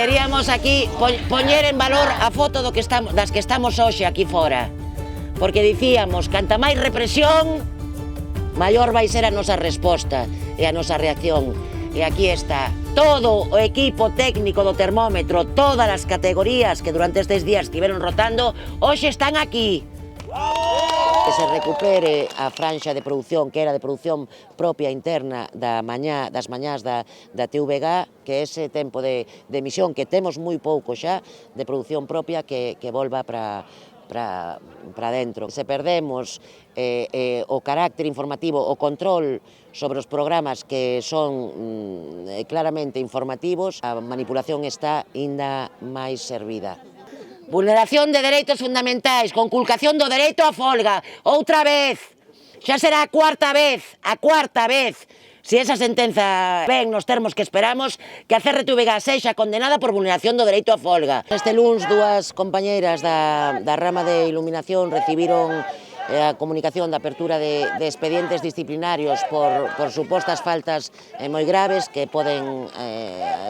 queríamos aquí poñer en valor a foto das que estamos hoxe aquí fora. Porque dicíamos, canta máis represión, maior vai ser a nosa resposta e a nosa reacción. E aquí está todo o equipo técnico do termómetro, todas as categorías que durante estes días estiveron rotando, hoxe están aquí. Que se recupere a franxa de produción, que era de produción propia interna das mañás da TVG, que ese tempo de emisión, que temos moi pouco xa, de produción propia, que volva para dentro. Se perdemos o carácter informativo, o control sobre os programas que son claramente informativos, a manipulación está inda máis servida. Vulneración de dereitos fundamentais, conculcación do dereito á folga, outra vez, xa será a cuarta vez, se esa sentenza ven nos termos que esperamos, que a CRTVG sexa condenada por vulneración do dereito á folga. Este luns, dúas compañeiras da rama de iluminación recibiron a comunicación da apertura de expedientes disciplinarios por supostas faltas moi graves que poden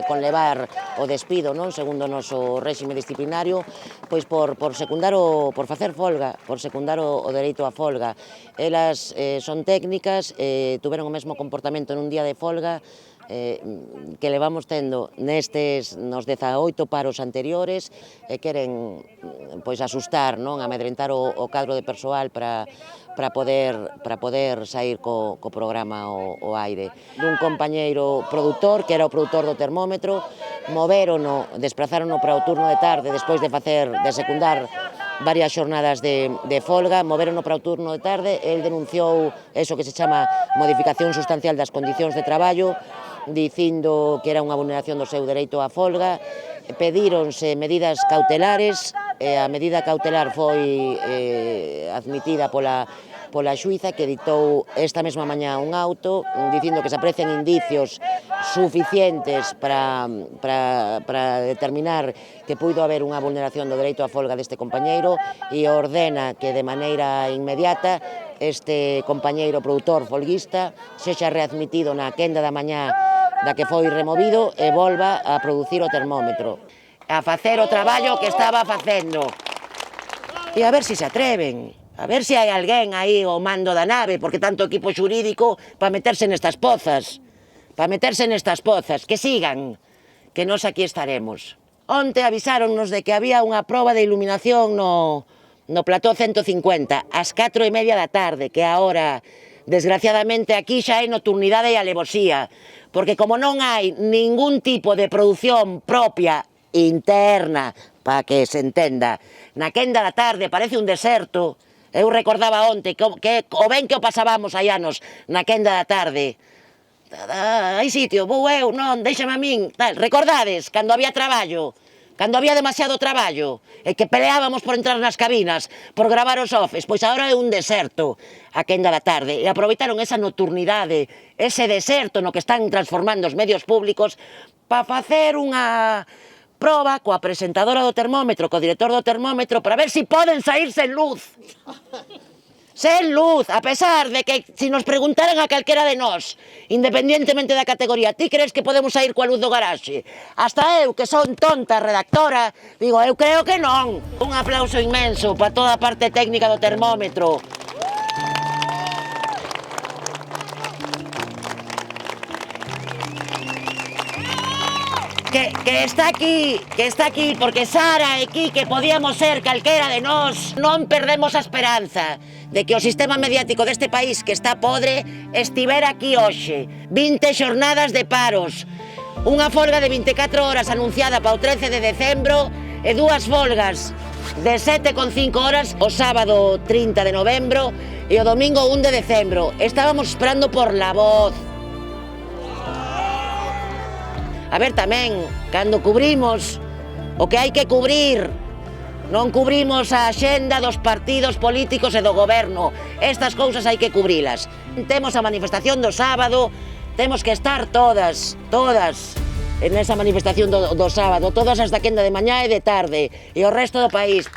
conlevar o despido, non, segundo o noso réxime disciplinario, pois por facer folga, por secundar o dereito á folga. Elas son técnicas, tuveron o mesmo comportamento nun día de folga que levamos tendo nos 18 paros anteriores e queren asustar, amedrentar o cadro de persoal para poder sair co programa ao aire. Dun compañeiro produtor, que era o produtor do termómetro, desprazárono para o turno de tarde, despois de secundar varias xornadas de folga, movérono para o turno de tarde, el denunciou eso que se chama modificación sustancial das condicións de traballo, dicindo que era unha vulneración do seu dereito á folga, pedíronse medidas cautelares, e a medida cautelar foi admitida pola xuíza, que ditou esta mesma mañá un auto dicindo que se aprecian indicios suficientes para determinar que puido haber unha vulneración do dereito á folga deste compañeiro e ordena que de maneira inmediata este compañeiro produtor folguista sexa readmitido na quenda da mañá da que foi removido e volva a producir o termómetro, a facer o traballo que estaba facendo. E a ver se atreven, a ver se hai alguén aí ao mando da nave, porque tanto equipo xurídico para meterse nestas pozas, que sigan, que nós aquí estaremos. Onte avisáronnos de que había unha proba de iluminación no plató 150, ás 4:30 da tarde, que a hora, desgraciadamente, aquí xa hai nocturnidade e alevosía, porque como non hai ningún tipo de produción propia interna, para que se entenda, na quenda da tarde parece un deserto. Eu recordaba onte o ben que o pasábamos hai anos na quenda da tarde. Hai sitio, vou eu, non, déxame a min, tal. Recordades, cando había traballo, cando había demasiado traballo, e que peleábamos por entrar nas cabinas, por gravar os ofes, pois agora é un deserto a quenda da tarde, e aproveitaron esa nocturnidade, ese deserto no que están transformando os medios públicos, para facer unha proba coa presentadora do termómetro, co director do termómetro, para ver se poden sair sen luz. Sen luz, a pesar de que se nos preguntaran a calquera de nós, independientemente da categoría, ti crees que podemos sair coa luz do garaxe? Hasta eu, que son tonta redactora, digo, eu creo que non. Un aplauso inmenso para toda a parte técnica do termómetro. Que está aquí, porque Sara e Quique podíamos ser calquera de nós, non perdemos a esperanza de que o sistema mediático deste país que está podre estivera aquí hoxe. 20 xornadas de paros, unha folga de 24 horas anunciada para o 13 de decembro e dúas folgas de 7,5 horas o sábado 30 de novembro e o domingo 1 de decembro. Estábamos esperando por La Voz. A ver tamén, cando cubrimos o que hai que cubrir, non cubrimos a axenda dos partidos políticos e do goberno. Estas cousas hai que cubrilas. Temos a manifestación do sábado, temos que estar todas, en esa manifestación do sábado, todas as da quenda de mañá e de tarde, e o resto do país.